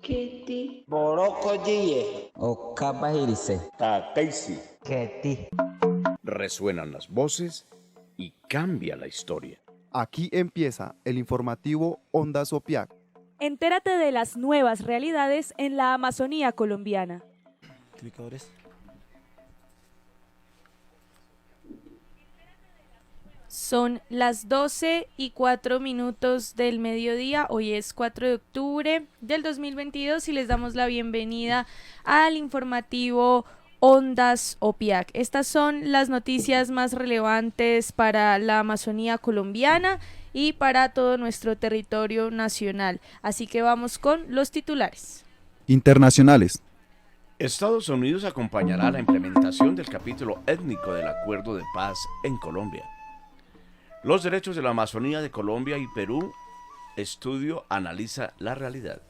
Keti. Borokoye. Okabahirise. Takaisi. Keti. Resuenan las voces y cambia la historia. Aquí empieza el informativo Ondas Opiac. Entérate de las nuevas realidades en la Amazonía colombiana. Son las 12:04 del mediodía, hoy es 4 de octubre del 2022 y les damos la bienvenida al informativo Ondas Opiac. Estas son las noticias más relevantes para la Amazonía colombiana y para todo nuestro territorio nacional. Así que vamos con los titulares. Internacionales. Estados Unidos acompañará la implementación del capítulo étnico del Acuerdo de Paz en Colombia. Los derechos de la Amazonía de Colombia y Perú. Estudio analiza la realidad.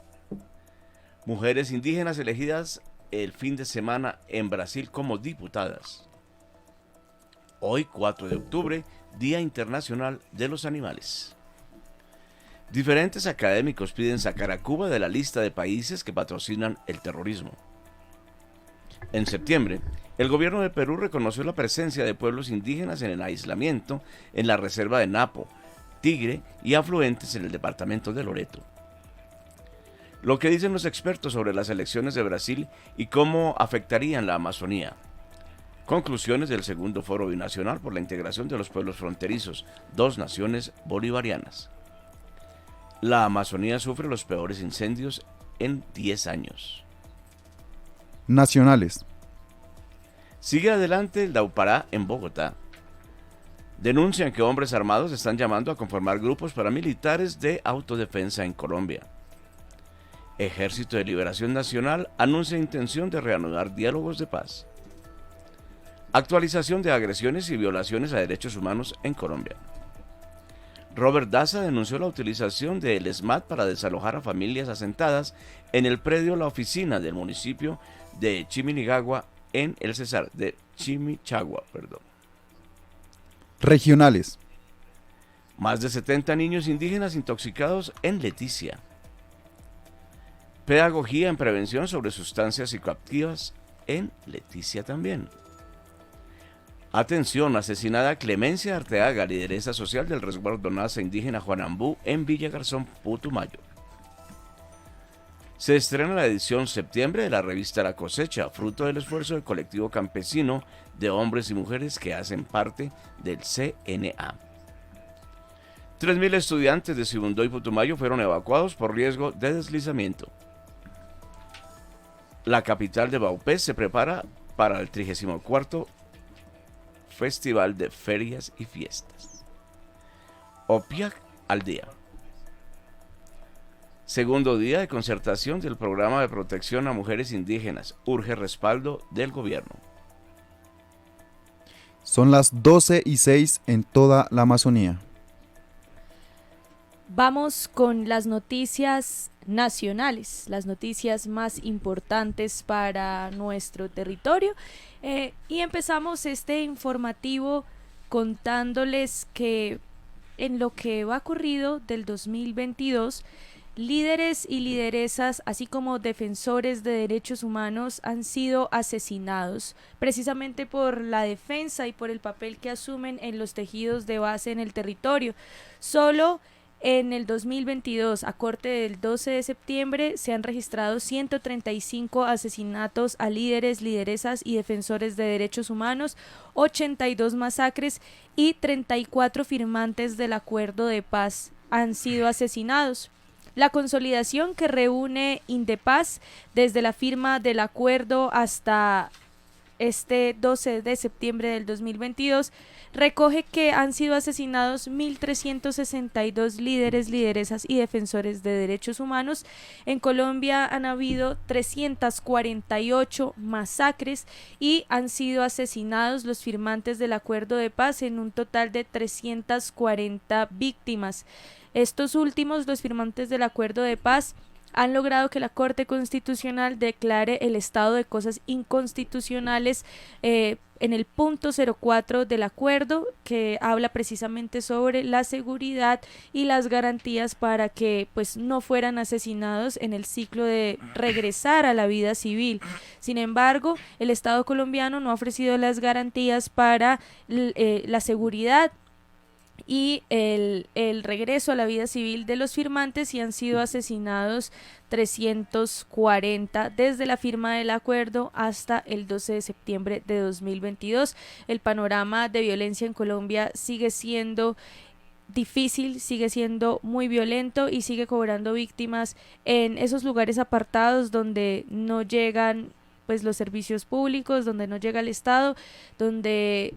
Mujeres indígenas elegidas el fin de semana en Brasil como diputadas. Hoy, 4 de octubre, Día Internacional de los Animales. Diferentes académicos piden sacar a Cuba de la lista de países que patrocinan el terrorismo. En septiembre, el gobierno de Perú reconoció la presencia de pueblos indígenas en el aislamiento en la reserva de Napo, Tigre y afluentes en el departamento de Loreto. Lo que dicen los expertos sobre las elecciones de Brasil y cómo afectarían la Amazonía. Conclusiones del segundo foro binacional por la integración de los pueblos fronterizos, dos naciones bolivarianas. La Amazonía sufre los peores incendios en 10 años. Nacionales. Sigue adelante el Daupará en Bogotá. Denuncian que hombres armados están llamando a conformar grupos paramilitares de autodefensa en Colombia. Ejército de Liberación Nacional anuncia intención de reanudar diálogos de paz. Actualización de agresiones y violaciones a derechos humanos en Colombia. Robert Daza denunció la utilización del ESMAD para desalojar a familias asentadas en el predio La Oficina del municipio de Chimichagua en el Cesar de Chimichagua. Regionales. Más de 70 niños indígenas intoxicados en Leticia. Pedagogía en prevención sobre sustancias psicoactivas en Leticia también. Atención, asesinada Clemencia Arteaga, lideresa social del resguardo NASA indígena Juanambú en Villa Garzón, Putumayo. Se estrena la edición septiembre de la revista La Cosecha, fruto del esfuerzo del colectivo campesino de hombres y mujeres que hacen parte del CNA. 3.000 estudiantes de Sibundoy y Putumayo fueron evacuados por riesgo de deslizamiento. La capital de Vaupés se prepara para el 34º Festival de Ferias y Fiestas. Opiac al día. Segundo día de concertación del programa de protección a mujeres indígenas. Urge respaldo del gobierno. Son las 12:06 en toda la Amazonía. Vamos con las noticias nacionales, las noticias más importantes para nuestro territorio y empezamos este informativo contándoles que en lo que va ocurrido del 2022, líderes y lideresas, así como defensores de derechos humanos, han sido asesinados precisamente por la defensa y por el papel que asumen en los tejidos de base en el territorio. Solo en el 2022, a corte del 12 de septiembre, se han registrado 135 asesinatos a líderes, lideresas y defensores de derechos humanos, 82 masacres y 34 firmantes del acuerdo de paz han sido asesinados. La consolidación que reúne Indepaz desde la firma del acuerdo hasta este 12 de septiembre del 2022 recoge que han sido asesinados 1.362 líderes, lideresas y defensores de derechos humanos. En Colombia han habido 348 masacres y han sido asesinados los firmantes del acuerdo de paz en un total de 340 víctimas. Estos últimos, los firmantes del acuerdo de paz, han logrado que la Corte Constitucional declare el estado de cosas inconstitucionales en el punto 04 del acuerdo, que habla precisamente sobre la seguridad y las garantías para que pues no fueran asesinados en el ciclo de regresar a la vida civil. Sin embargo, el Estado colombiano no ha ofrecido las garantías para la seguridad y el regreso a la vida civil de los firmantes, y han sido asesinados 340 desde la firma del acuerdo hasta el 12 de septiembre de 2022. El panorama de violencia en Colombia sigue siendo difícil, sigue siendo muy violento y sigue cobrando víctimas en esos lugares apartados donde no llegan pues los servicios públicos, donde no llega el Estado, donde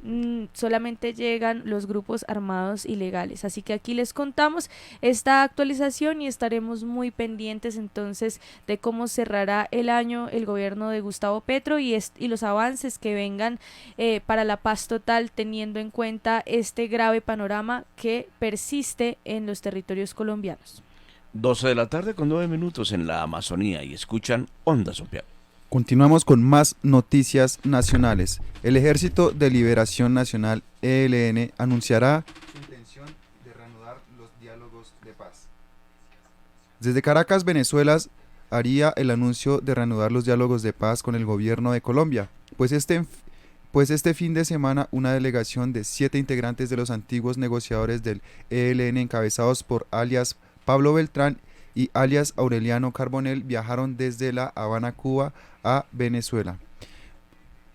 solamente llegan los grupos armados ilegales. Así que aquí les contamos esta actualización y estaremos muy pendientes entonces de cómo cerrará el año el gobierno de Gustavo Petro y los avances que vengan para la paz total, teniendo en cuenta este grave panorama que persiste en los territorios colombianos. 12 de la tarde con 9 minutos en la Amazonía y escuchan Onda Sopial. Continuamos con más noticias nacionales. El Ejército de Liberación Nacional, ELN, anunciará su intención de reanudar los diálogos de paz. Desde Caracas, Venezuela, haría el anuncio de reanudar los diálogos de paz con el gobierno de Colombia, pues este fin de semana una delegación de 7 integrantes de los antiguos negociadores del ELN, encabezados por alias Pablo Beltrán y alias Aureliano Carbonell, viajaron desde La Habana, Cuba, a Venezuela.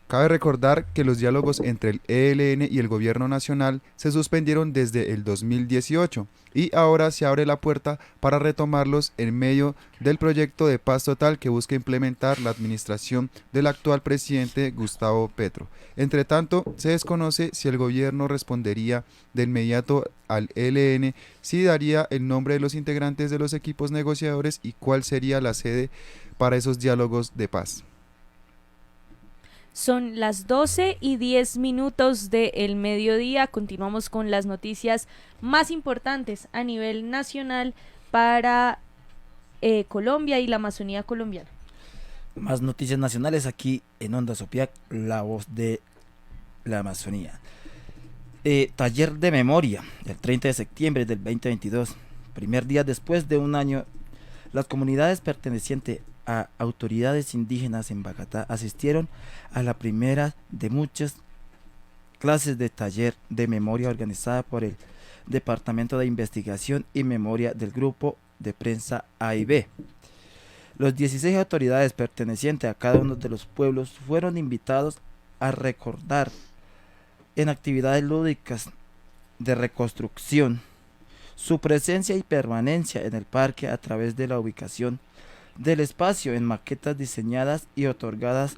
Cabe recordar que los diálogos entre el ELN y el gobierno nacional se suspendieron desde el 2018 y ahora se abre la puerta para retomarlos en medio del proyecto de paz total que busca implementar la administración del actual presidente Gustavo Petro. Entre tanto, se desconoce si el gobierno respondería de inmediato al ELN, si daría el nombre de los integrantes de los equipos negociadores y cuál sería la sede para esos diálogos de paz. Son las 12:10 del mediodía. Continuamos con las noticias más importantes a nivel nacional para Colombia y la Amazonía colombiana. Más noticias nacionales aquí en Onda Sopiac, la voz de la Amazonía. Taller de memoria, el 30 de septiembre del 2022, primer día después de un año, las comunidades pertenecientes a autoridades indígenas en Boyacá asistieron a la primera de muchas clases de taller de memoria organizada por el Departamento de Investigación y Memoria del Grupo de Prensa A&B. Los 16 autoridades pertenecientes a cada uno de los pueblos fueron invitados a recordar en actividades lúdicas de reconstrucción su presencia y permanencia en el parque a través de la ubicación del espacio en maquetas diseñadas y otorgadas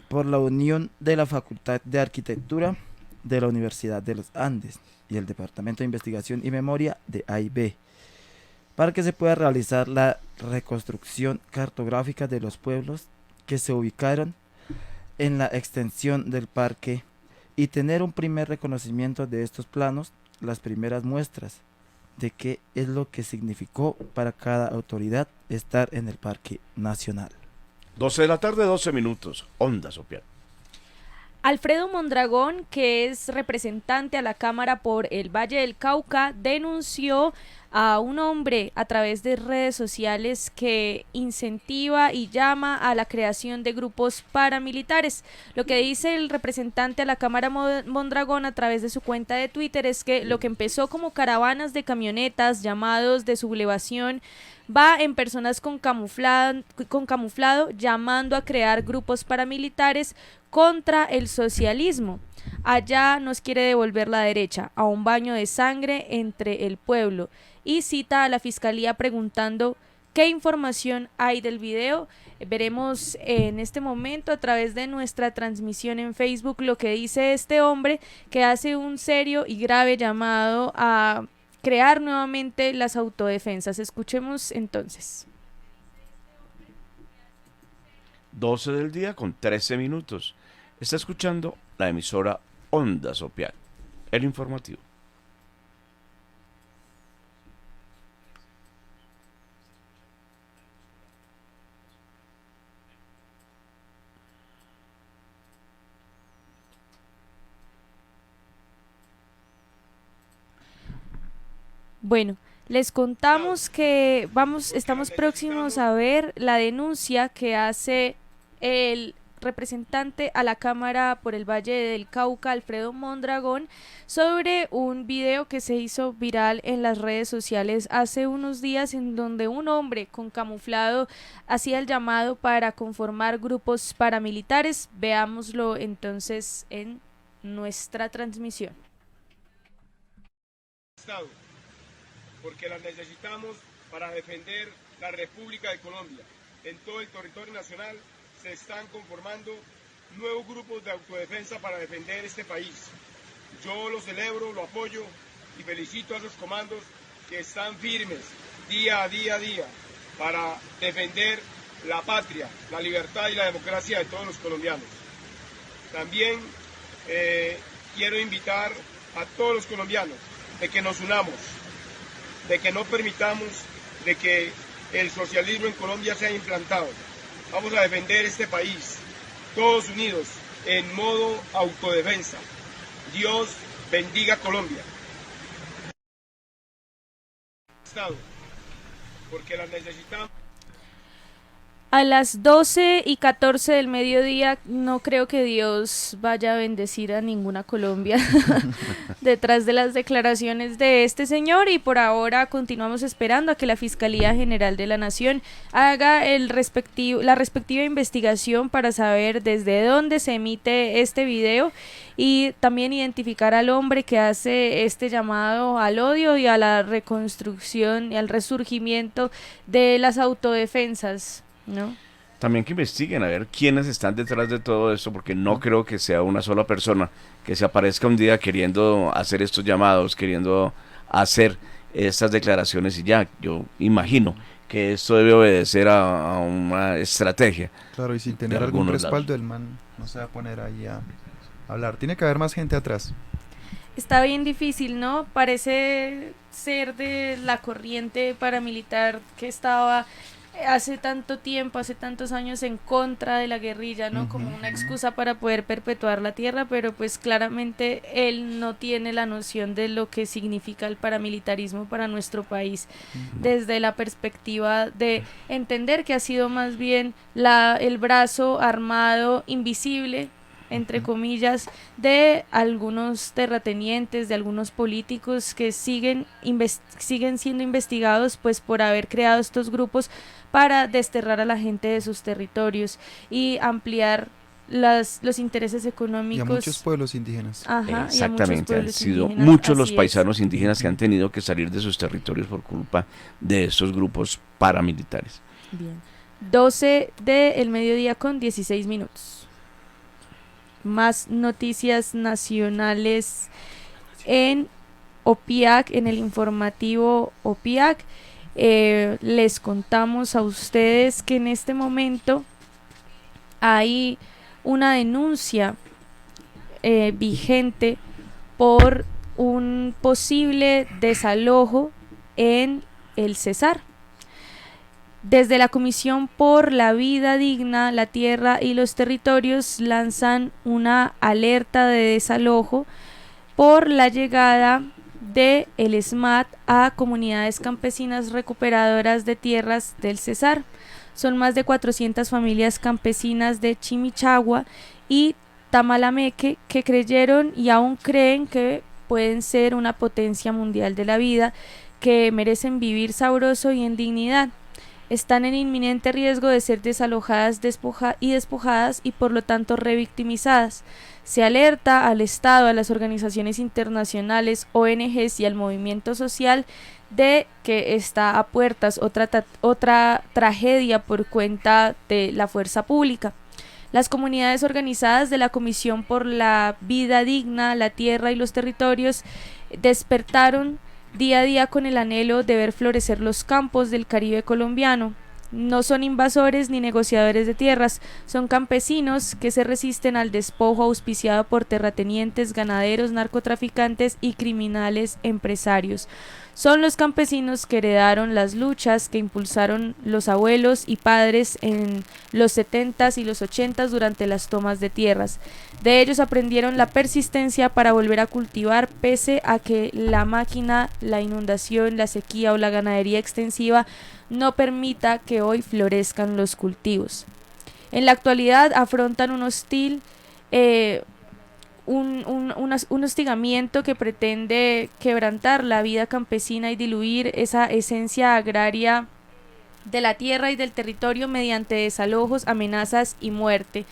por la Unión de la Facultad de Arquitectura de la Universidad de los Andes y el Departamento de Investigación y Memoria de A&B, para que se pueda realizar la reconstrucción cartográfica de los pueblos que se ubicaron en la extensión del parque y tener un primer reconocimiento de estos planos, las primeras muestras de qué es lo que significó para cada autoridad estar en el Parque Nacional. 12 de la tarde, 12 minutos, Onda Sopial. Alfredo Mondragón, que es representante a la Cámara por el Valle del Cauca, denunció a un hombre a través de redes sociales que incentiva y llama a la creación de grupos paramilitares. Lo que dice el representante a la Cámara Mondragón a través de su cuenta de Twitter es que lo que empezó como caravanas de camionetas, llamados de sublevación, va en personas con camuflado llamando a crear grupos paramilitares contra el socialismo. Allá nos quiere devolver la derecha a un baño de sangre entre el pueblo, y cita a la fiscalía preguntando qué información hay del video. Veremos en este momento a través de nuestra transmisión en Facebook lo que dice este hombre, que hace un serio y grave llamado a crear nuevamente las autodefensas. Escuchemos entonces. 12 del día con 13 minutos. Está escuchando la emisora Onda Sopial, el informativo. Bueno, les contamos que estamos próximos a ver la denuncia que hace el representante a la Cámara por el Valle del Cauca, Alfredo Mondragón, sobre un video que se hizo viral en las redes sociales hace unos días, en donde un hombre con camuflado hacía el llamado para conformar grupos paramilitares. Veámoslo entonces en nuestra transmisión. Estado, porque las necesitamos para defender la República de Colombia. En todo el territorio nacional se están conformando nuevos grupos de autodefensa para defender este país. Yo lo celebro, lo apoyo y felicito a esos comandos que están firmes día a día para defender la patria, la libertad y la democracia de todos los colombianos. También quiero invitar a todos los colombianos de que nos unamos, de que no permitamos de que el socialismo en Colombia sea implantado. Vamos a defender este país, todos unidos, en modo autodefensa. Dios bendiga Colombia. Estado, porque las necesitamos. A las 12:14 del mediodía no creo que Dios vaya a bendecir a ninguna Colombia detrás de las declaraciones de este señor, y por ahora continuamos esperando a que la Fiscalía General de la Nación haga la respectiva investigación para saber desde dónde se emite este video y también identificar al hombre que hace este llamado al odio y a la reconstrucción y al resurgimiento de las autodefensas, ¿no? También que investiguen a ver quiénes están detrás de todo esto, porque no creo que sea una sola persona que se aparezca un día queriendo hacer estos llamados, queriendo hacer estas declaraciones y ya. Yo imagino que esto debe obedecer a una estrategia. Claro, y sin tener de algún algunos respaldo, lados. el man no se va a poner ahí a hablar. Tiene que haber más gente atrás. Está bien difícil, ¿no? Parece ser de la corriente paramilitar que estaba hace tanto tiempo, hace tantos años en contra de la guerrilla, ¿no? Como una excusa para poder perpetuar la tierra, pero pues claramente él no tiene la noción de lo que significa el paramilitarismo para nuestro país, desde la perspectiva de entender que ha sido más bien el brazo armado invisible, entre comillas, de algunos terratenientes, de algunos políticos que siguen siendo investigados pues por haber creado estos grupos para desterrar a la gente de sus territorios y ampliar los intereses económicos. Y a muchos pueblos indígenas. Ajá, Exactamente, han sido muchos los paisanos indígenas que han tenido que salir de sus territorios por culpa de estos grupos paramilitares. Bien. 12 del mediodía con 16 minutos. Más noticias nacionales en OPIAC, en el informativo OPIAC. Les contamos a ustedes que en este momento hay una denuncia vigente por un posible desalojo en el Cesar. Desde la Comisión por la Vida Digna, la Tierra y los Territorios lanzan una alerta de desalojo por la llegada de el SMAT a comunidades campesinas recuperadoras de tierras del Cesar. Son más de 400 familias campesinas de Chimichagua y Tamalameque que creyeron y aún creen que pueden ser una potencia mundial de la vida, que merecen vivir sabroso y en dignidad. Están en inminente riesgo de ser desalojadas y despojadas y por lo tanto revictimizadas. Se alerta al Estado, a las organizaciones internacionales, ONGs y al movimiento social de que está a puertas otra tragedia por cuenta de la fuerza pública. Las comunidades organizadas de la Comisión por la Vida Digna, la Tierra y los Territorios despertaron día a día con el anhelo de ver florecer los campos del Caribe colombiano. no son invasores ni negociadores de tierras, son campesinos que se resisten al despojo auspiciado por terratenientes, ganaderos, narcotraficantes y criminales empresarios. Son los campesinos que heredaron las luchas que impulsaron los abuelos y padres en los 70s y los 80s durante las tomas de tierras. De ellos aprendieron la persistencia para volver a cultivar pese a que la máquina, la inundación, la sequía o la ganadería extensiva no permita que hoy florezcan los cultivos. En la actualidad afrontan un hostigamiento que pretende quebrantar la vida campesina y diluir esa esencia agraria de la tierra y del territorio mediante desalojos, amenazas y muerte.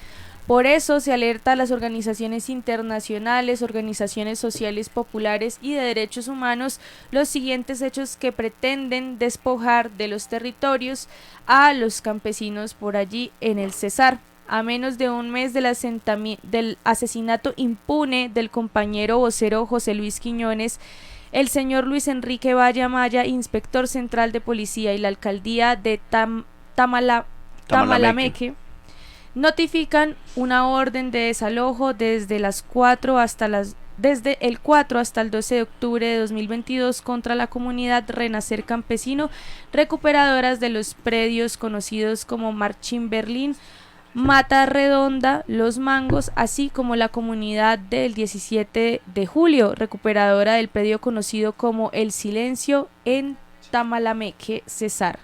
Por eso se alerta a las organizaciones internacionales, organizaciones sociales populares y de derechos humanos los siguientes hechos que pretenden despojar de los territorios a los campesinos por allí en el Cesar. A menos de un mes del asesinato impune del compañero vocero José Luis Quiñones, el señor Luis Enrique Valle Amaya, inspector central de policía, y la alcaldía de Tamalameque notifican una orden de desalojo desde el 4 hasta el 12 de octubre de 2022 contra la comunidad Renacer Campesino, recuperadoras de los predios conocidos como Marchín Berlín, Mata Redonda, Los Mangos, así como la comunidad del 17 de julio, recuperadora del predio conocido como El Silencio en Tamalameque, Cesar.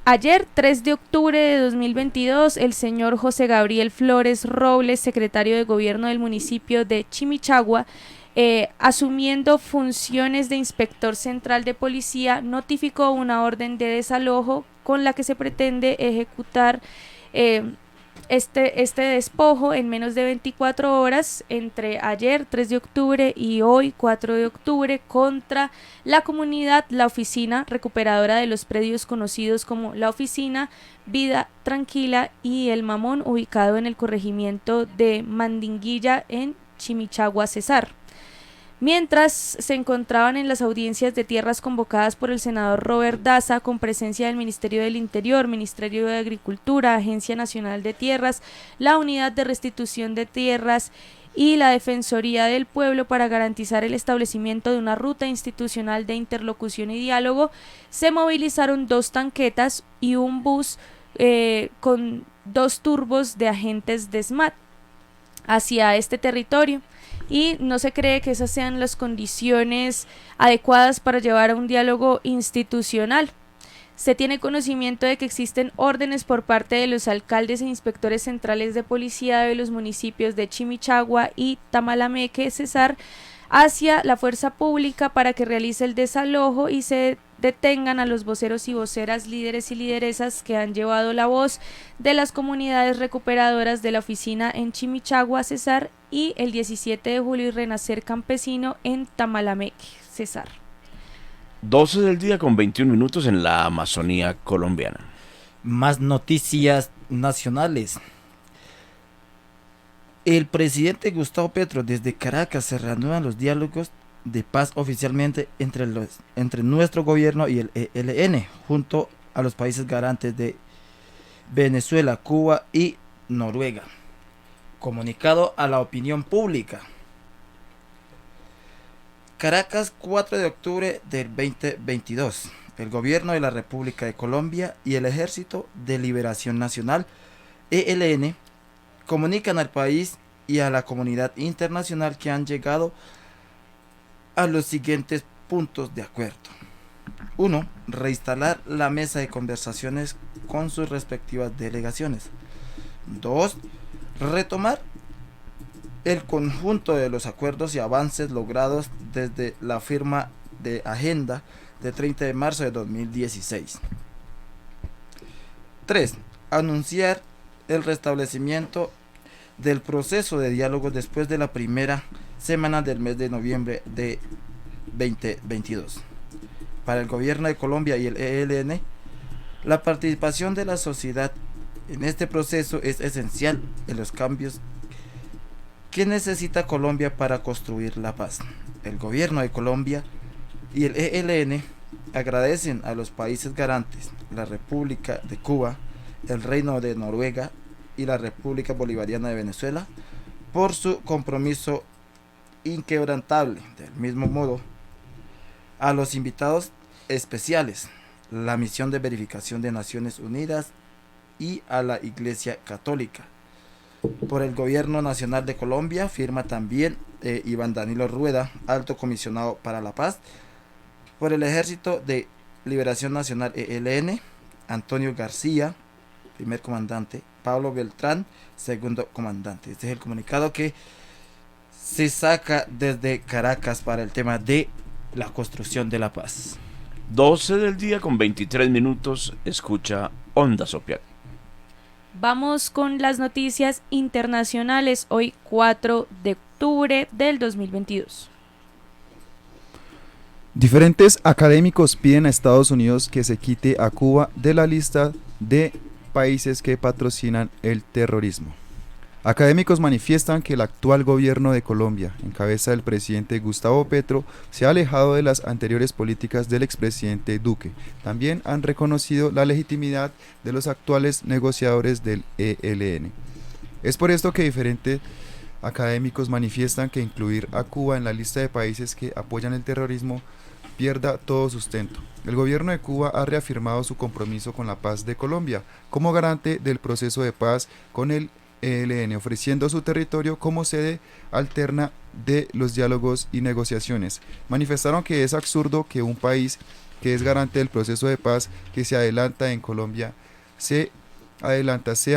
Ayer, 3 de octubre de 2022, el señor José Gabriel Flores Robles, secretario de Gobierno del municipio de Chimichagua, asumiendo funciones de inspector central de policía, notificó una orden de desalojo con la que se pretende ejecutar este despojo en menos de 24 horas entre ayer 3 de octubre y hoy 4 de octubre contra la comunidad La Oficina, recuperadora de los predios conocidos como La Oficina, Vida Tranquila y El Mamón, ubicado en el corregimiento de Mandinguilla en Chimichagua, Cesar. Mientras se encontraban en las audiencias de tierras convocadas por el senador Robert Daza, con presencia del Ministerio del Interior, Ministerio de Agricultura, Agencia Nacional de Tierras, la Unidad de Restitución de Tierras y la Defensoría del Pueblo para garantizar el establecimiento de una ruta institucional de interlocución y diálogo, se movilizaron 2 tanquetas y un bus con 2 turbos de agentes de SMAT hacia este territorio. Y no se cree que esas sean las condiciones adecuadas para llevar a un diálogo institucional. Se tiene conocimiento de que existen órdenes por parte de los alcaldes e inspectores centrales de policía de los municipios de Chimichagua y Tamalameque, Cesar, hacia la fuerza pública para que realice el desalojo y se detengan a los voceros y voceras, líderes y lideresas que han llevado la voz de las comunidades recuperadoras de La Oficina en Chimichagua, Cesar, y el 17 de julio y Renacer Campesino en Tamalameque, Cesar. 12 del día con 21 minutos en la Amazonía colombiana. Más noticias nacionales. El presidente Gustavo Petro, desde Caracas se reanudan los diálogos de paz oficialmente entre nuestro gobierno y el ELN, junto a los países garantes de Venezuela, Cuba y Noruega. Comunicado a la opinión pública. Caracas, 4 de octubre del 2022. El gobierno de la República de Colombia y el Ejército de Liberación Nacional, ELN, comunican al país y a la comunidad internacional que han llegado a los siguientes puntos de acuerdo. 1. Reinstalar la mesa de conversaciones con sus respectivas delegaciones. 2. Retomar el conjunto de los acuerdos y avances logrados desde la firma de agenda de 30 de marzo de 2016. 3. Anunciar el restablecimiento del proceso de diálogo después de la primera semana del mes de noviembre de 2022. Para el gobierno de Colombia y el ELN, la participación de la sociedad en este proceso es esencial en los cambios que necesita Colombia para construir la paz. El gobierno de Colombia y el ELN agradecen a los países garantes, la República de Cuba, el Reino de Noruega y la República Bolivariana de Venezuela por su compromiso inquebrantable. Del mismo modo, a los invitados especiales, la Misión de Verificación de Naciones Unidas y a la Iglesia Católica. Por el Gobierno Nacional de Colombia firma también Iván Danilo Rueda, Alto Comisionado para la Paz. Por el Ejército de Liberación Nacional ELN, Antonio García, primer comandante, Pablo Beltrán, segundo comandante. Este es el comunicado que se saca desde Caracas para el tema de la construcción de la paz. 12 del día con 23 minutos, escucha Onda Sopiac. Vamos con las noticias internacionales, hoy 4 de octubre del 2022. Diferentes académicos piden a Estados Unidos que se quite a Cuba de la lista de países que patrocinan el terrorismo. Académicos manifiestan que el actual gobierno de Colombia, en cabeza del presidente Gustavo Petro, se ha alejado de las anteriores políticas del expresidente Duque. También han reconocido la legitimidad de los actuales negociadores del ELN. Es por esto que diferentes académicos manifiestan que incluir a Cuba en la lista de países que apoyan el terrorismo pierda todo sustento. El gobierno de Cuba ha reafirmado su compromiso con la paz de Colombia como garante del proceso de paz con el ELN, ofreciendo su territorio como sede alterna de los diálogos y negociaciones. Manifestaron que es absurdo que un país que es garante del proceso de paz que se adelanta en Colombia sea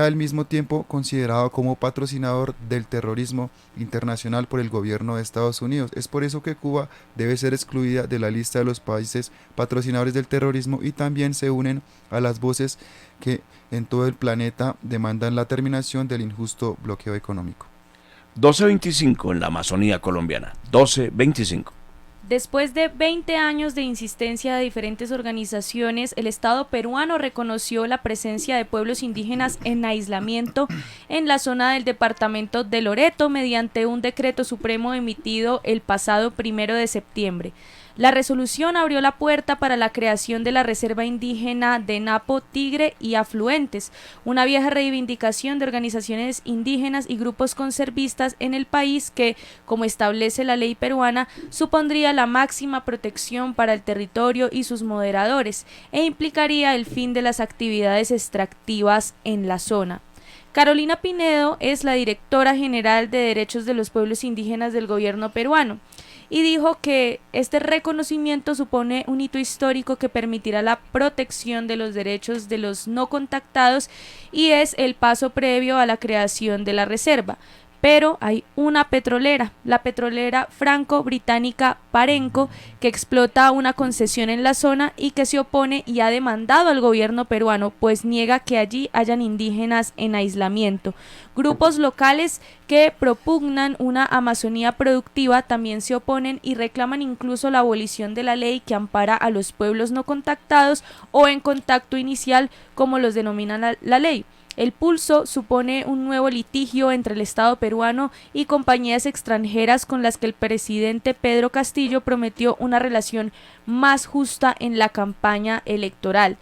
al mismo tiempo considerado como patrocinador del terrorismo internacional por el gobierno de Estados Unidos. Es por eso que Cuba debe ser excluida de la lista de los países patrocinadores del terrorismo y también se unen a las voces que en todo el planeta demandan la terminación del injusto bloqueo económico. 12:25 en la Amazonía colombiana. 12:25. Después de 20 años de insistencia de diferentes organizaciones, el Estado peruano reconoció la presencia de pueblos indígenas en aislamiento en la zona del departamento de Loreto mediante un decreto supremo emitido el pasado 1 de septiembre. La resolución abrió la puerta para la creación de la Reserva Indígena de Napo, Tigre y Afluentes, una vieja reivindicación de organizaciones indígenas y grupos conservistas en el país que, como establece la ley peruana, supondría la máxima protección para el territorio y sus moderadores e implicaría el fin de las actividades extractivas en la zona. Carolina Pinedo es la directora general de Derechos de los Pueblos Indígenas del gobierno peruano y dijo que este reconocimiento supone un hito histórico que permitirá la protección de los derechos de los no contactados y es el paso previo a la creación de la reserva. Pero hay una petrolera, la petrolera franco-británica Parenco, que explota una concesión en la zona y que se opone y ha demandado al gobierno peruano, pues niega que allí hayan indígenas en aislamiento. Grupos locales que propugnan una Amazonía productiva también se oponen y reclaman incluso la abolición de la ley que ampara a los pueblos no contactados o en contacto inicial, como los denomina la ley. El pulso supone un nuevo litigio entre el Estado peruano y compañías extranjeras con las que el presidente Pedro Castillo prometió una relación más justa en la campaña electoral.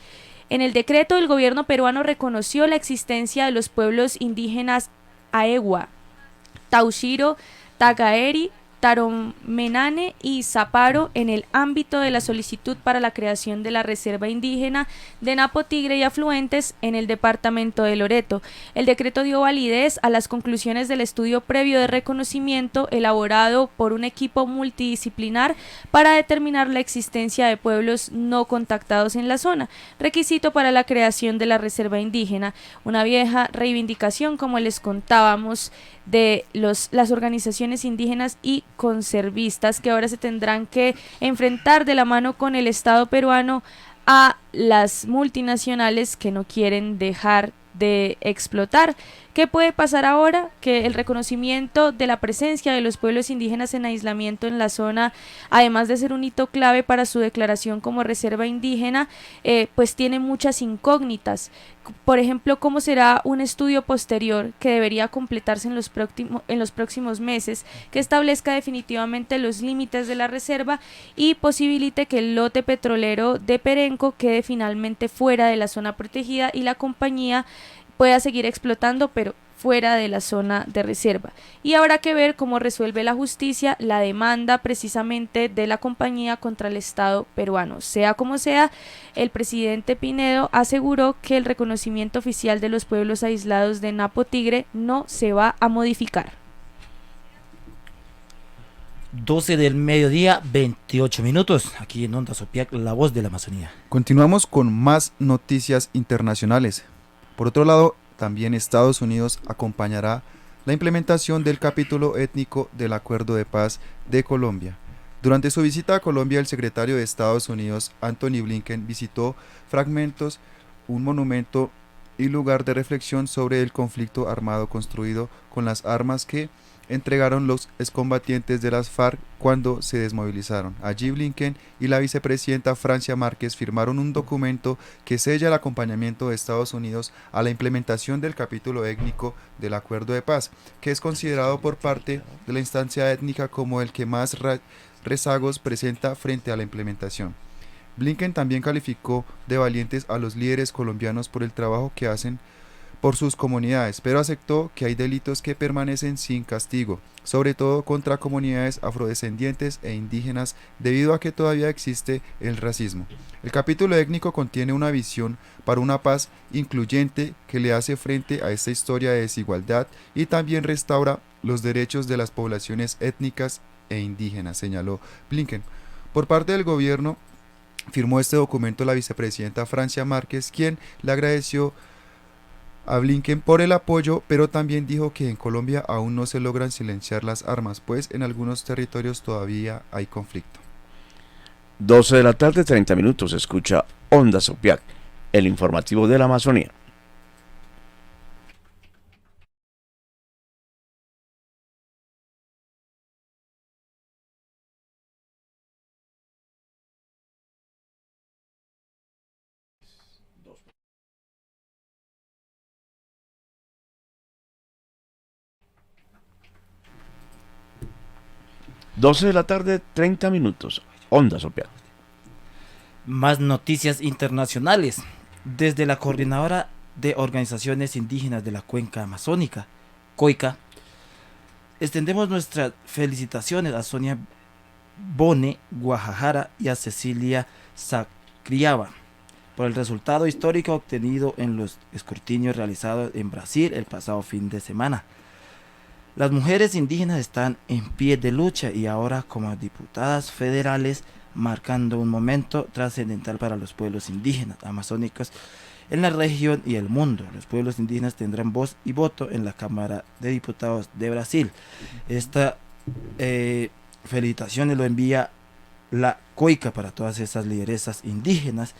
En el decreto, el gobierno peruano reconoció la existencia de los pueblos indígenas Aegua, Taushiro, Tagaeri, Taromenane y Zaparo en el ámbito de la solicitud para la creación de la Reserva Indígena de Napo, Tigre y Afluentes en el departamento de Loreto. El decreto dio validez a las conclusiones del estudio previo de reconocimiento elaborado por un equipo multidisciplinar para determinar la existencia de pueblos no contactados en la zona, requisito para la creación de la Reserva Indígena, una vieja reivindicación, como les contábamos, de las organizaciones indígenas y conservistas que ahora se tendrán que enfrentar de la mano con el Estado peruano a las multinacionales que no quieren dejar de explotar, ¿Qué puede pasar ahora? Que el reconocimiento de la presencia de los pueblos indígenas en aislamiento en la zona, además de ser un hito clave para su declaración como reserva indígena, pues tiene muchas incógnitas. Por ejemplo, ¿cómo será un estudio posterior que debería completarse en los próximos meses, que establezca definitivamente los límites de la reserva y posibilite que el lote petrolero de Perenco quede finalmente fuera de la zona protegida y la compañía pueda seguir explotando, pero fuera de la zona de reserva? Y habrá que ver cómo resuelve la justicia la demanda precisamente de la compañía contra el Estado peruano. Sea como sea, el presidente Pinedo aseguró que el reconocimiento oficial de los pueblos aislados de Napo Tigre no se va a modificar. 12 del mediodía, 28 minutos, aquí en Onda Sopiac, la voz de la Amazonía. Continuamos con más noticias internacionales. Por otro lado, también Estados Unidos acompañará la implementación del capítulo étnico del Acuerdo de Paz de Colombia. Durante su visita a Colombia, el secretario de Estados Unidos, Anthony Blinken, visitó Fragmentos, un monumento y lugar de reflexión sobre el conflicto armado construido con las armas que entregaron los excombatientes de las FARC cuando se desmovilizaron. Allí Blinken y la vicepresidenta Francia Márquez firmaron un documento que sella el acompañamiento de Estados Unidos a la implementación del capítulo étnico del Acuerdo de Paz, que es considerado por parte de la instancia étnica como el que más rezagos presenta frente a la implementación. Blinken también calificó de valientes a los líderes colombianos por el trabajo que hacen por sus comunidades, pero aceptó que hay delitos que permanecen sin castigo, sobre todo contra comunidades afrodescendientes e indígenas, debido a que todavía existe el racismo. El capítulo étnico contiene una visión para una paz incluyente que le hace frente a esta historia de desigualdad y también restaura los derechos de las poblaciones étnicas e indígenas, señaló Blinken. Por parte del gobierno, firmó este documento la vicepresidenta Francia Márquez, quien le agradeció a Blinken por el apoyo, pero también dijo que en Colombia aún no se logran silenciar las armas, pues en algunos territorios todavía hay conflicto. 12 de la tarde, 30 minutos, escucha Onda Sopiac, el informativo de la Amazonía. Doce de la tarde, 30 minutos. Onda Sopiac. Más noticias internacionales. Desde la Coordinadora de Organizaciones Indígenas de la Cuenca Amazónica, COICA, extendemos nuestras felicitaciones a Sonia Bone Guajajara y a Cecilia Sacriaba por el resultado histórico obtenido en los escrutinios realizados en Brasil el pasado fin de semana. Las mujeres indígenas están en pie de lucha y ahora como diputadas federales, marcando un momento trascendental para los pueblos indígenas amazónicos en la región y el mundo. Los pueblos indígenas tendrán voz y voto en la Cámara de Diputados de Brasil. Esta felicitaciones lo envía la COICA para todas esas lideresas indígenas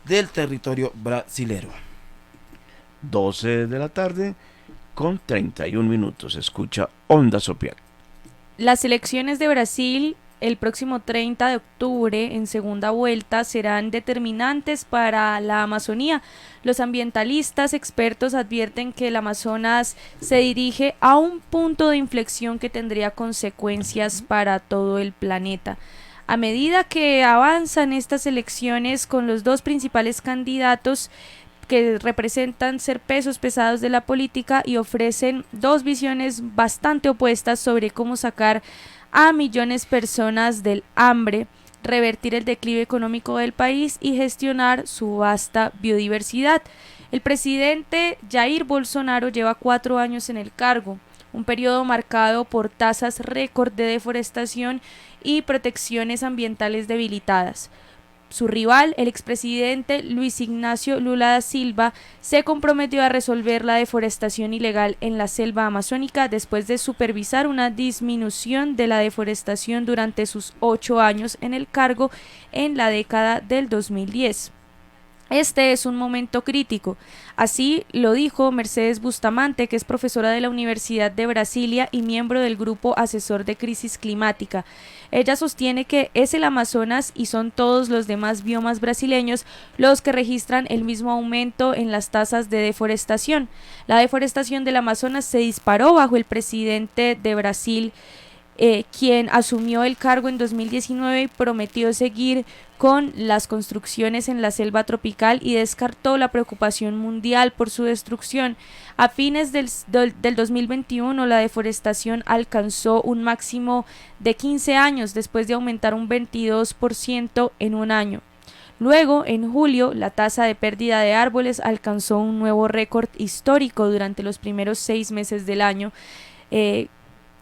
del territorio brasilero. 12 de la tarde con 31 minutos. Escucha Onda Sopiac. Las elecciones de Brasil el próximo 30 de octubre en segunda vuelta serán determinantes para la Amazonía. Los ambientalistas expertos advierten que el Amazonas se dirige a un punto de inflexión que tendría consecuencias para todo el planeta. A medida que avanzan estas elecciones con los dos principales candidatos que representan ser pesos pesados de la política y ofrecen dos visiones bastante opuestas sobre cómo sacar a millones de personas del hambre, revertir el declive económico del país y gestionar su vasta biodiversidad. El presidente Jair Bolsonaro lleva 4 años en el cargo, un periodo marcado por tasas récord de deforestación y protecciones ambientales debilitadas. Su rival, el expresidente Luis Ignacio Lula da Silva, se comprometió a resolver la deforestación ilegal en la selva amazónica después de supervisar una disminución de la deforestación durante sus 8 años en el cargo en la década del 2010. Este es un momento crítico. Así lo dijo Mercedes Bustamante, que es profesora de la Universidad de Brasilia y miembro del Grupo Asesor de Crisis Climática. Ella sostiene que es el Amazonas y son todos los demás biomas brasileños los que registran el mismo aumento en las tasas de deforestación. La deforestación del Amazonas se disparó bajo el presidente de Brasil, quien asumió el cargo en 2019 y prometió seguir con las construcciones en la selva tropical y descartó la preocupación mundial por su destrucción. A fines del 2021, la deforestación alcanzó un máximo de 15 años después de aumentar un 22% en un año. Luego, en julio, la tasa de pérdida de árboles alcanzó un nuevo récord histórico durante los primeros 6 meses del año.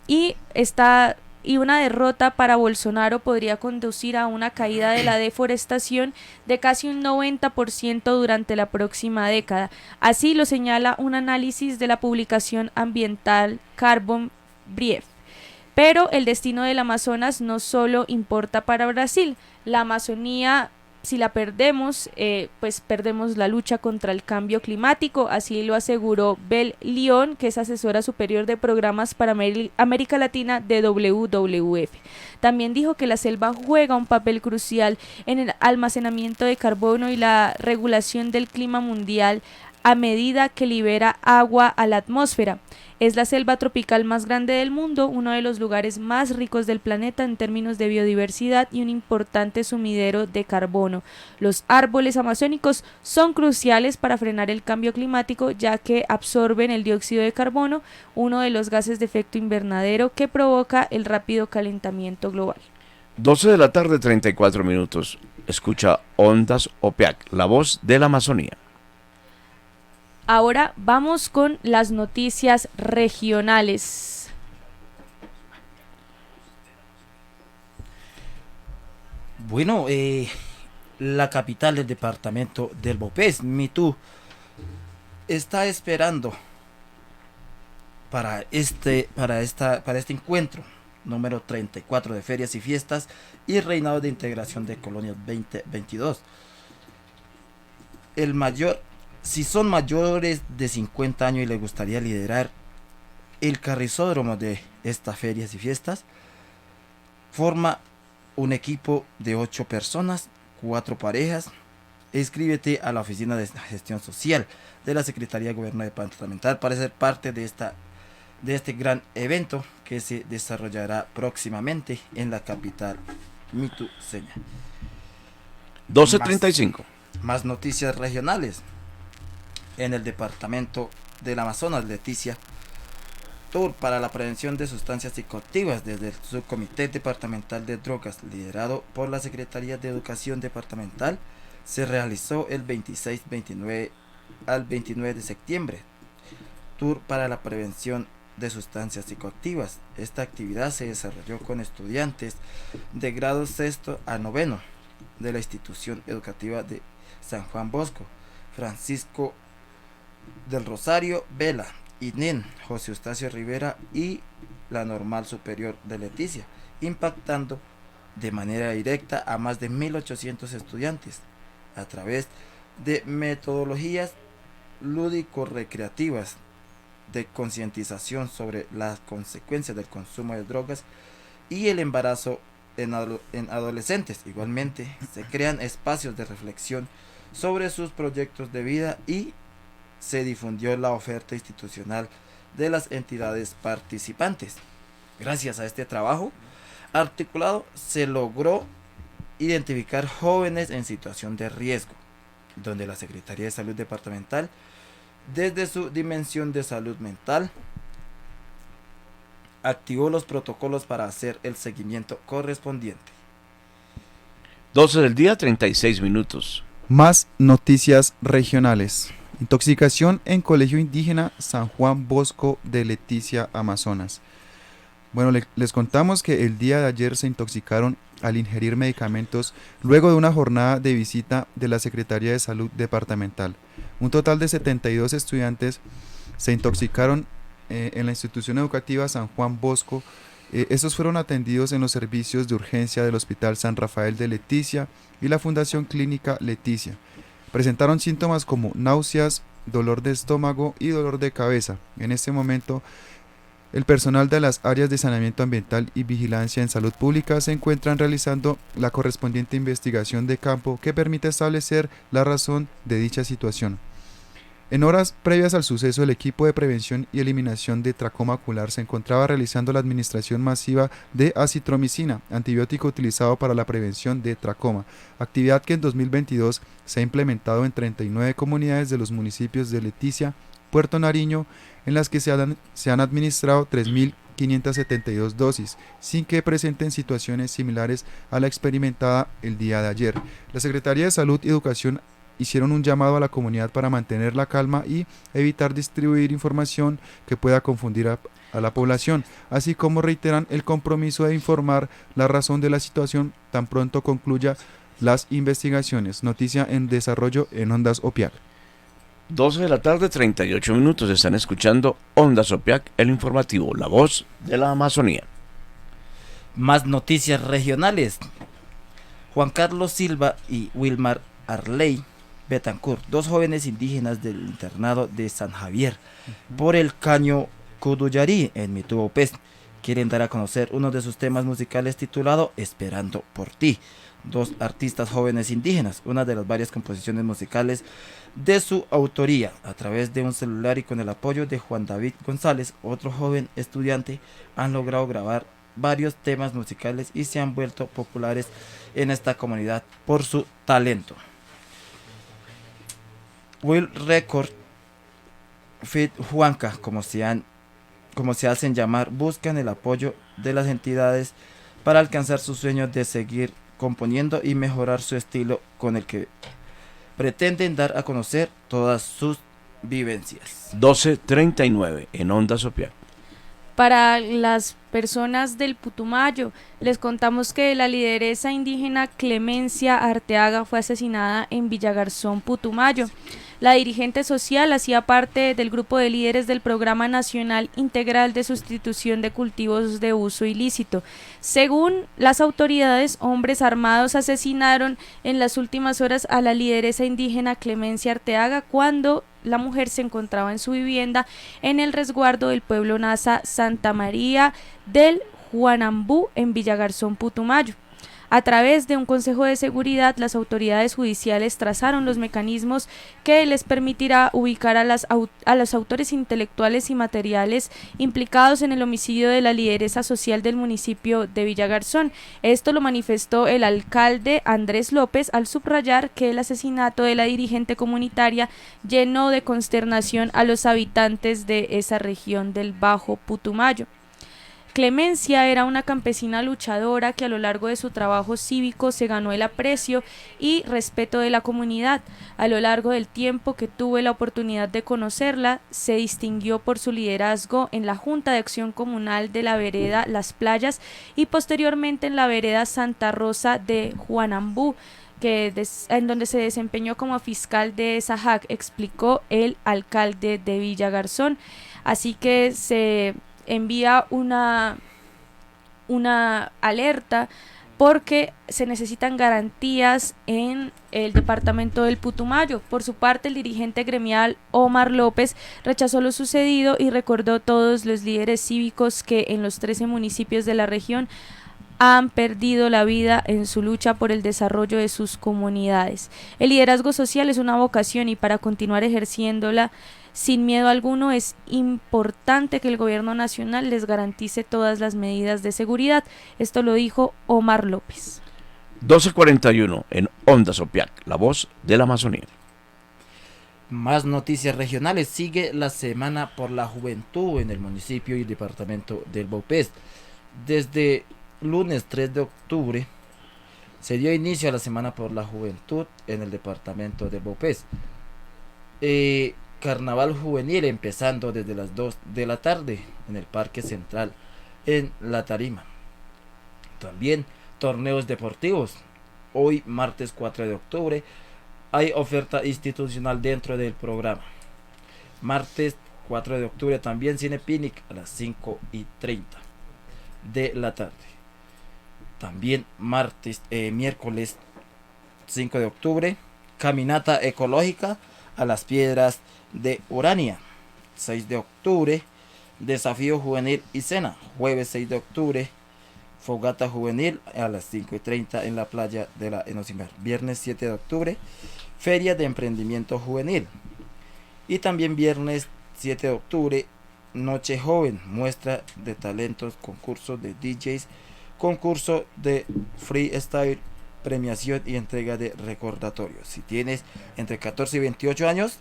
Y una derrota para Bolsonaro podría conducir a una caída de la deforestación de casi un 90% durante la próxima década. Así lo señala un análisis de la publicación ambiental Carbon Brief. Pero el destino del Amazonas no solo importa para Brasil. La Amazonía, si la perdemos, pues perdemos la lucha contra el cambio climático, así lo aseguró Bel León, que es asesora superior de programas para América Latina de WWF. También dijo que la selva juega un papel crucial en el almacenamiento de carbono y la regulación del clima mundial a medida que libera agua a la atmósfera. Es la selva tropical más grande del mundo, uno de los lugares más ricos del planeta en términos de biodiversidad y un importante sumidero de carbono. Los árboles amazónicos son cruciales para frenar el cambio climático, ya que absorben el dióxido de carbono, uno de los gases de efecto invernadero que provoca el rápido calentamiento global. 12 de la tarde, 34 minutos. Escucha Ondas OPIAC, la voz de la Amazonía. Ahora vamos con las noticias regionales. Bueno, la capital del departamento del Bopés, Mitú, está esperando para este encuentro número 34 de Ferias y Fiestas y Reinado de Integración de Colonias 2022. Si son mayores de 50 años y les gustaría liderar el carrizódromo de estas ferias y fiestas, forma un equipo de 8 personas, 4 parejas. Inscríbete a la Oficina de Gestión Social de la Secretaría de Gobierno Departamental para ser parte de este gran evento que se desarrollará próximamente en la capital mituseña. 12:35. Más noticias regionales. En el departamento del Amazonas, Leticia, Tour para la prevención de sustancias psicoactivas desde el Subcomité Departamental de Drogas, liderado por la Secretaría de Educación Departamental, se realizó el 26-29 al 29 de septiembre. Tour para la prevención de sustancias psicoactivas. Esta actividad se desarrolló con estudiantes de grado sexto a noveno de la institución educativa de San Juan Bosco, Francisco del Rosario Vela, INEN, José Eustacio Rivera y la Normal Superior de Leticia, impactando de manera directa a más de 1.800 estudiantes a través de metodologías lúdico-recreativas de concientización sobre las consecuencias del consumo de drogas y el embarazo en adolescentes. Igualmente, se crean espacios de reflexión sobre sus proyectos de vida y se difundió la oferta institucional de las entidades participantes. Gracias a este trabajo articulado se logró identificar jóvenes en situación de riesgo, donde la Secretaría de Salud Departamental, desde su dimensión de salud mental, activó los protocolos para hacer el seguimiento correspondiente. 12 del día, 36 minutos. Más noticias regionales. Intoxicación en Colegio Indígena San Juan Bosco de Leticia, Amazonas. Bueno, les contamos que el día de ayer se intoxicaron al ingerir medicamentos luego de una jornada de visita de la Secretaría de Salud Departamental. Un total de 72 estudiantes se intoxicaron en la institución educativa San Juan Bosco. Estos fueron atendidos en los servicios de urgencia del Hospital San Rafael de Leticia y la Fundación Clínica Leticia. Presentaron síntomas como náuseas, dolor de estómago y dolor de cabeza. En este momento, el personal de las áreas de saneamiento ambiental y vigilancia en salud pública se encuentran realizando la correspondiente investigación de campo que permite establecer la razón de dicha situación. En horas previas al suceso, el equipo de prevención y eliminación de tracoma ocular se encontraba realizando la administración masiva de acitromicina, antibiótico utilizado para la prevención de tracoma, actividad que en 2022 se ha implementado en 39 comunidades de los municipios de Leticia, Puerto Nariño, en las que se han administrado 3.572 dosis, sin que presenten situaciones similares a la experimentada el día de ayer. La Secretaría de Salud y Educación hicieron un llamado a la comunidad para mantener la calma y evitar distribuir información que pueda confundir a la población, así como reiteran el compromiso de informar la razón de la situación tan pronto concluya las investigaciones. Noticia en desarrollo en Ondas Opiac. 12 de la tarde, 38 minutos. Están escuchando Ondas Opiac, el informativo, la voz de la Amazonía. Más noticias regionales. Juan Carlos Silva y Wilmar Arley Betancourt, dos jóvenes indígenas del internado de San Javier, por el Caño Cuduyarí, en Mitubopés, quieren dar a conocer uno de sus temas musicales titulado Esperando por ti. Dos artistas jóvenes indígenas, una de las varias composiciones musicales de su autoría, a través de un celular y con el apoyo de Juan David González, otro joven estudiante, han logrado grabar varios temas musicales y se han vuelto populares en esta comunidad por su talento. Will Record Fit Juanca, como se hacen llamar, buscan el apoyo de las entidades para alcanzar su sueño de seguir componiendo y mejorar su estilo, con el que pretenden dar a conocer todas sus vivencias. 12:39 en Ondas Opiac. Para las personas del Putumayo, les contamos que la lideresa indígena Clemencia Arteaga fue asesinada en Villagarzón, Putumayo. La dirigente social hacía parte del grupo de líderes del Programa Nacional Integral de Sustitución de Cultivos de Uso Ilícito. Según las autoridades, hombres armados asesinaron en las últimas horas a la lideresa indígena Clemencia Arteaga cuando la mujer se encontraba en su vivienda en el resguardo del pueblo Nasa Santa María del Juanambú en Villagarzón, Putumayo. A través de un consejo de seguridad, las autoridades judiciales trazaron los mecanismos que les permitirá ubicar a los autores intelectuales y materiales implicados en el homicidio de la lideresa social del municipio de Villagarzón. Esto lo manifestó el alcalde Andrés López al subrayar que el asesinato de la dirigente comunitaria llenó de consternación a los habitantes de esa región del Bajo Putumayo. Clemencia era una campesina luchadora que a lo largo de su trabajo cívico se ganó el aprecio y respeto de la comunidad. A lo largo del tiempo que tuve la oportunidad de conocerla, se distinguió por su liderazgo en la Junta de Acción Comunal de la vereda Las Playas y posteriormente en la vereda Santa Rosa de Juanambú, en donde se desempeñó como fiscal de SAJAC, explicó el alcalde de Villagarzón. Así que se envía una alerta porque se necesitan garantías en el departamento del Putumayo. Por su parte, el dirigente gremial Omar López rechazó lo sucedido y recordó todos los líderes cívicos que en los 13 municipios de la región han perdido la vida en su lucha por el desarrollo de sus comunidades. El liderazgo social es una vocación y para continuar ejerciéndola sin miedo alguno es importante que el gobierno nacional les garantice todas las medidas de seguridad. Esto lo dijo Omar López. 12:41 en Ondas Opiac, la voz de la Amazonía. Más noticias regionales. Sigue la Semana por la Juventud en el municipio y departamento del Baupés. Desde lunes 3 de octubre se dio inicio a la Semana por la Juventud en el departamento del Baupés. Carnaval juvenil empezando desde las 2 de la tarde en el Parque Central en La Tarima. También torneos deportivos. Hoy martes 4 de octubre hay oferta institucional dentro del programa. Martes 4 de octubre también Cine Picnic a las 5:30 de la tarde. También miércoles 5 de octubre caminata ecológica a las piedras de Urania. 6 de octubre, desafío juvenil y cena. Jueves 6 de octubre, fogata juvenil a las 5:30 en la playa de la Enosimar. Viernes 7 de octubre, feria de emprendimiento juvenil. Y también viernes 7 de octubre, noche joven, muestra de talentos, concurso de DJs, concurso de freestyle, premiación y entrega de recordatorios. Si tienes entre 14 y 28 años,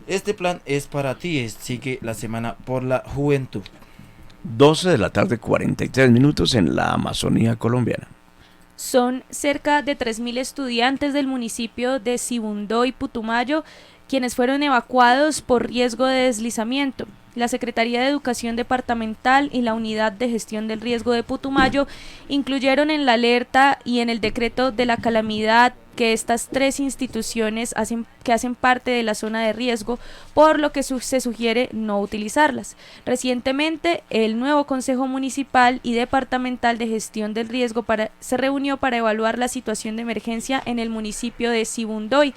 este plan es para ti. Sigue la semana por la juventud. 12 de la tarde, 43 minutos en la Amazonía colombiana. Son cerca de 3.000 estudiantes del municipio de Sibundoy y Putumayo quienes fueron evacuados por riesgo de deslizamiento. La Secretaría de Educación Departamental y la Unidad de Gestión del Riesgo de Putumayo incluyeron en la alerta y en el decreto de la calamidad que estas 3 instituciones hacen parte de la zona de riesgo, por lo que se sugiere no utilizarlas. Recientemente, el nuevo Consejo Municipal y Departamental de Gestión del Riesgo se reunió para evaluar la situación de emergencia en el municipio de Sibundoy.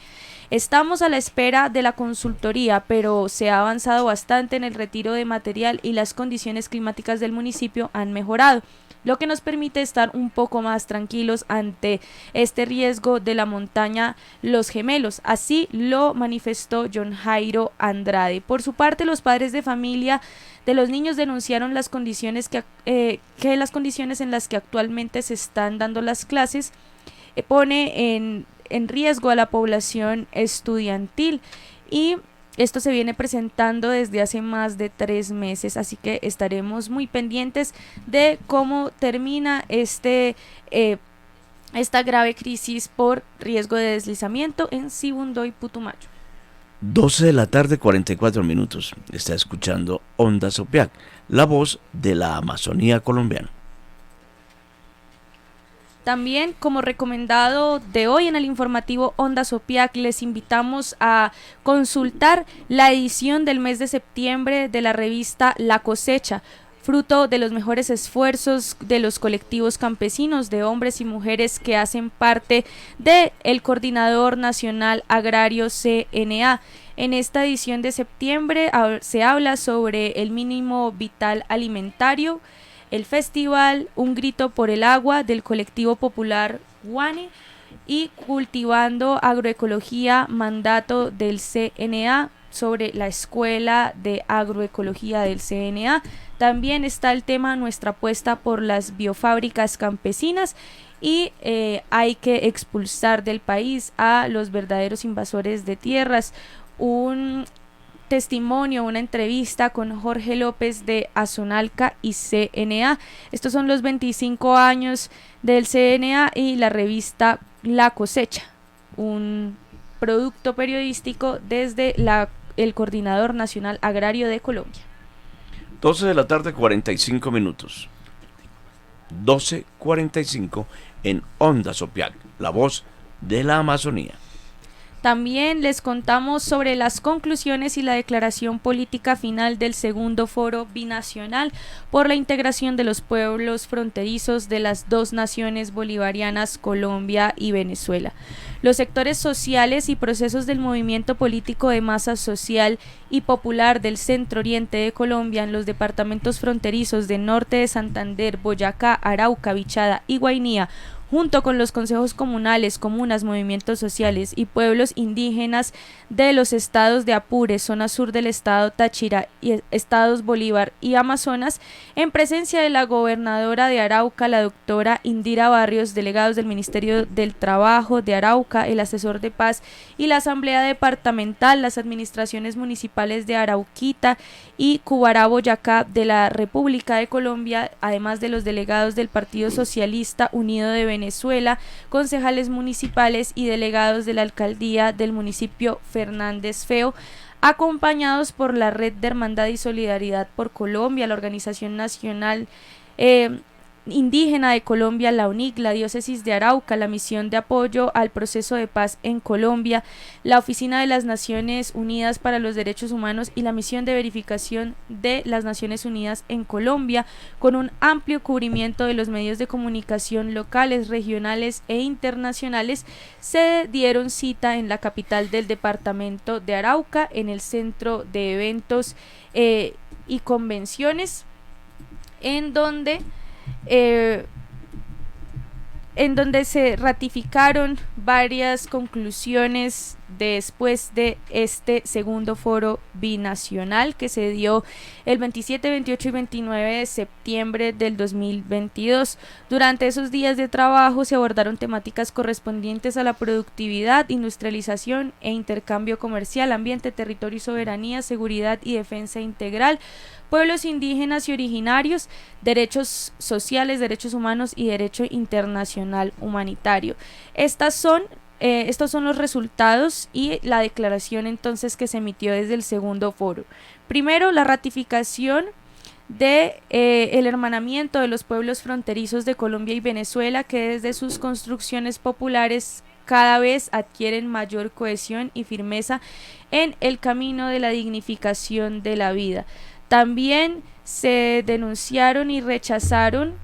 Estamos a la espera de la consultoría, pero se ha avanzado bastante en el retiro de material y las condiciones climáticas del municipio han mejorado, lo que nos permite estar un poco más tranquilos ante este riesgo de la montaña Los Gemelos. Así lo manifestó John Jairo Andrade. Por su parte, los padres de familia de los niños denunciaron las condiciones las condiciones en las que actualmente se están dando las clases pone en riesgo a la población estudiantil, y esto se viene presentando desde hace más de 3 meses, así que estaremos muy pendientes de cómo termina esta grave crisis por riesgo de deslizamiento en Sibundoy y Putumayo. 12 de la tarde, 44 minutos. Está escuchando Onda Sopiac, la voz de la Amazonía colombiana. También, como recomendado de hoy en el informativo Onda Sopiac, les invitamos a consultar la edición del mes de septiembre de la revista La Cosecha, fruto de los mejores esfuerzos de los colectivos campesinos, de hombres y mujeres que hacen parte del Coordinador Nacional Agrario CNA. En esta edición de septiembre se habla sobre el mínimo vital alimentario, el festival Un Grito por el Agua del colectivo popular Guane y Cultivando Agroecología, mandato del CNA, sobre la Escuela de Agroecología del CNA. También está el tema Nuestra apuesta por las biofábricas campesinas y hay que expulsar del país a los verdaderos invasores de tierras. Un testimonio, una entrevista con Jorge López de Azonalca y CNA. Estos son los 25 años del CNA y la revista La Cosecha, un producto periodístico desde el Coordinador Nacional Agrario de Colombia. 12 de la tarde, 45 minutos. 12:45 en Onda Sopiac, la voz de la Amazonía. También les contamos sobre las conclusiones y la declaración política final del segundo foro binacional por la integración de los pueblos fronterizos de las 2 naciones bolivarianas, Colombia y Venezuela. Los sectores sociales y procesos del movimiento político de masa social y popular del centro oriente de Colombia en los departamentos fronterizos de Norte de Santander, Boyacá, Arauca, Bichada y Guainía, junto con los consejos comunales, comunas, movimientos sociales y pueblos indígenas de los estados de Apure, zona sur del estado Táchira y estados Bolívar y Amazonas, en presencia de la gobernadora de Arauca, la doctora Indira Barrios, delegados del Ministerio del Trabajo de Arauca, el asesor de paz y la asamblea departamental, las administraciones municipales de Arauquita y Cubará, Boyacá de la República de Colombia, además de los delegados del Partido Socialista Unido de Venezuela, concejales municipales y delegados de la alcaldía del municipio Fernández Feo, acompañados por la Red de Hermandad y Solidaridad por Colombia, la Organización Nacional Indígena de Colombia, la UNIC, la Diócesis de Arauca, la Misión de Apoyo al Proceso de Paz en Colombia, la Oficina de las Naciones Unidas para los Derechos Humanos y la Misión de Verificación de las Naciones Unidas en Colombia, con un amplio cubrimiento de los medios de comunicación locales, regionales e internacionales, se dieron cita en la capital del departamento de Arauca, en el Centro de Eventos y Convenciones, en donde se ratificaron varias conclusiones después de este segundo foro binacional que se dio el 27, 28 y 29 de septiembre del 2022. Durante esos días de trabajo se abordaron temáticas correspondientes a la productividad, industrialización e intercambio comercial, ambiente, territorio y soberanía, seguridad y defensa integral, pueblos indígenas y originarios, derechos sociales, derechos humanos y derecho internacional humanitario. Estos son los resultados y la declaración entonces que se emitió desde el segundo foro. Primero, la ratificación de el hermanamiento de los pueblos fronterizos de Colombia y Venezuela, que desde sus construcciones populares cada vez adquieren mayor cohesión y firmeza en el camino de la dignificación de la vida. También se denunciaron y rechazaron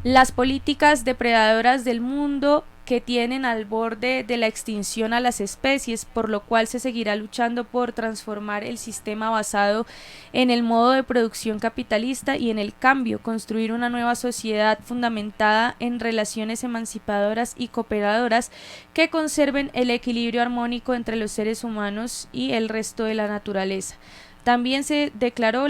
las políticas depredadoras del mundo que tienen al borde de la extinción a las especies, por lo cual se seguirá luchando por transformar el sistema basado en el modo de producción capitalista y en el cambio, construir una nueva sociedad fundamentada en relaciones emancipadoras y cooperadoras que conserven el equilibrio armónico entre los seres humanos y el resto de la naturaleza. También se declaró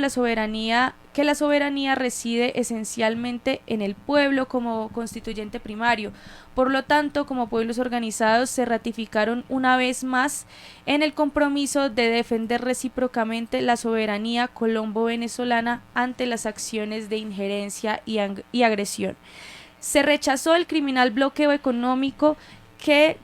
que la soberanía reside esencialmente en el pueblo como constituyente primario. Por lo tanto, como pueblos organizados se ratificaron una vez más en el compromiso de defender recíprocamente la soberanía colombo-venezolana ante las acciones de injerencia y agresión. Se rechazó el criminal bloqueo económico que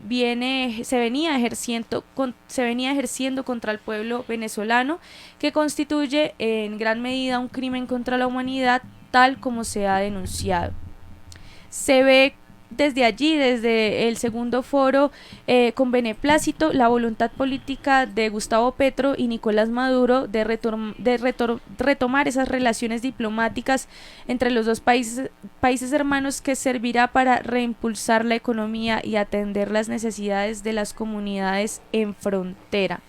se venía ejerciendo contra el pueblo venezolano, que constituye en gran medida un crimen contra la humanidad, tal como se ha denunciado. Se ve desde allí, desde el segundo foro, con beneplácito la voluntad política de Gustavo Petro y Nicolás Maduro de retomar esas relaciones diplomáticas entre los dos países hermanos, que servirá para reimpulsar la economía y atender las necesidades de las comunidades en frontera.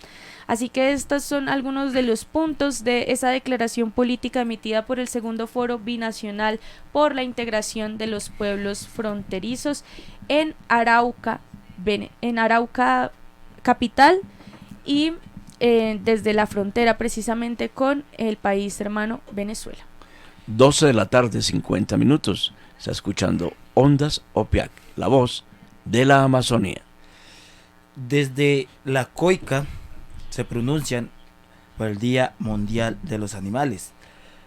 Así que estos son algunos de los puntos de esa declaración política emitida por el segundo foro binacional por la integración de los pueblos fronterizos en Arauca capital y desde la frontera precisamente con el país hermano Venezuela. 12 de la tarde, 50 minutos. Está escuchando Ondas Opiac, la voz de la Amazonía. Desde la COICA se pronuncian por el Día Mundial de los Animales.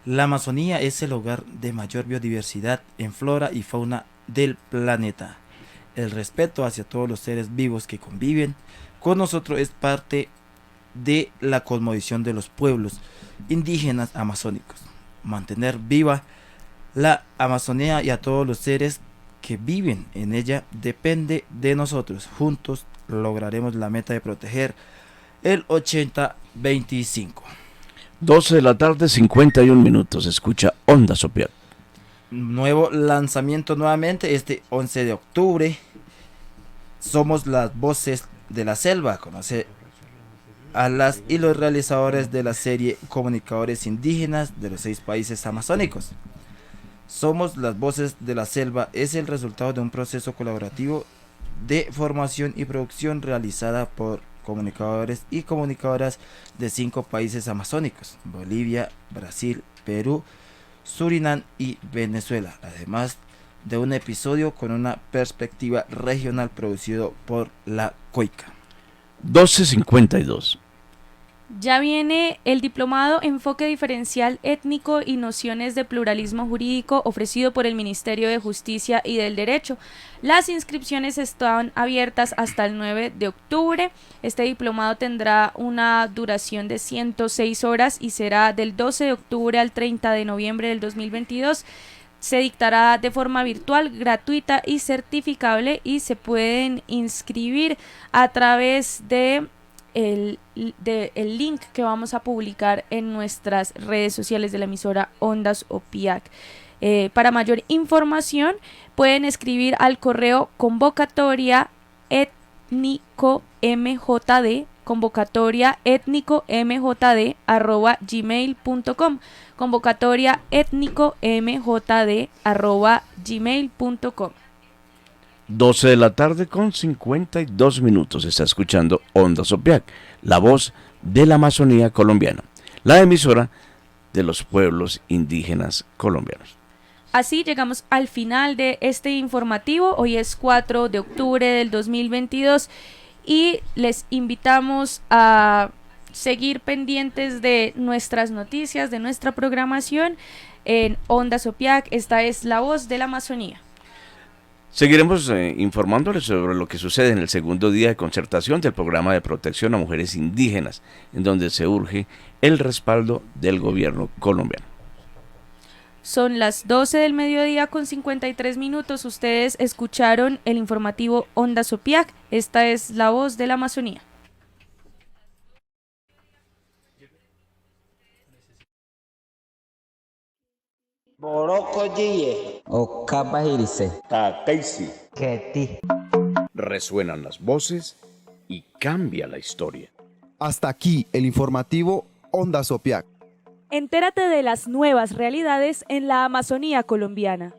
La Amazonía es el hogar de mayor biodiversidad en flora y fauna del planeta. El respeto hacia todos los seres vivos que conviven con nosotros es parte de la cosmovisión de los pueblos indígenas amazónicos. Mantener viva la Amazonía y a todos los seres que viven en ella depende de nosotros. Juntos lograremos la meta de proteger el 80-25. 12 de la tarde, 51 minutos. Escucha Onda Sopiac. Nuevo lanzamiento nuevamente este 11 de octubre. Somos las voces de la selva. Conoce a las y los realizadores de la serie Comunicadores Indígenas de los 6 países amazónicos. Somos las voces de la selva es el resultado de un proceso colaborativo de formación y producción realizada por comunicadores y comunicadoras de 5 países amazónicos: Bolivia, Brasil, Perú, Surinam y Venezuela, además de un episodio con una perspectiva regional producido por la COICA. 12:52. Ya viene el diplomado Enfoque Diferencial Étnico y Nociones de Pluralismo Jurídico, ofrecido por el Ministerio de Justicia y del Derecho. Las inscripciones están abiertas hasta el 9 de octubre. Este diplomado tendrá una duración de 106 horas y será del 12 de octubre al 30 de noviembre del 2022. Se dictará de forma virtual, gratuita y certificable, y se pueden inscribir a través de el link que vamos a publicar en nuestras redes sociales de la emisora Ondas OPIAC. Para mayor información pueden escribir al correo convocatoria étnicomjd, @gmail.com, convocatoria @gmail.com. 12 de la tarde con 52 minutos. Está escuchando Ondas OPIAC, la voz de la Amazonía colombiana, la emisora de los pueblos indígenas colombianos. Así llegamos al final de este informativo. Hoy es 4 de octubre del 2022 y les invitamos a seguir pendientes de nuestras noticias, de nuestra programación en Ondas OPIAC. Esta es la voz de la Amazonía. Seguiremos informándoles sobre lo que sucede en el segundo día de concertación del programa de protección a mujeres indígenas, en donde se urge el respaldo del gobierno colombiano. Son las 12 del mediodía con 53 minutos. Ustedes escucharon el informativo Ondas OPIAC. Esta es la voz de la Amazonía. Boroko Jiye. Okabahirise. Takaisi. Keti. Resuenan las voces y cambia la historia. Hasta aquí el informativo Ondas OPIAC. Entérate de las nuevas realidades en la Amazonía colombiana.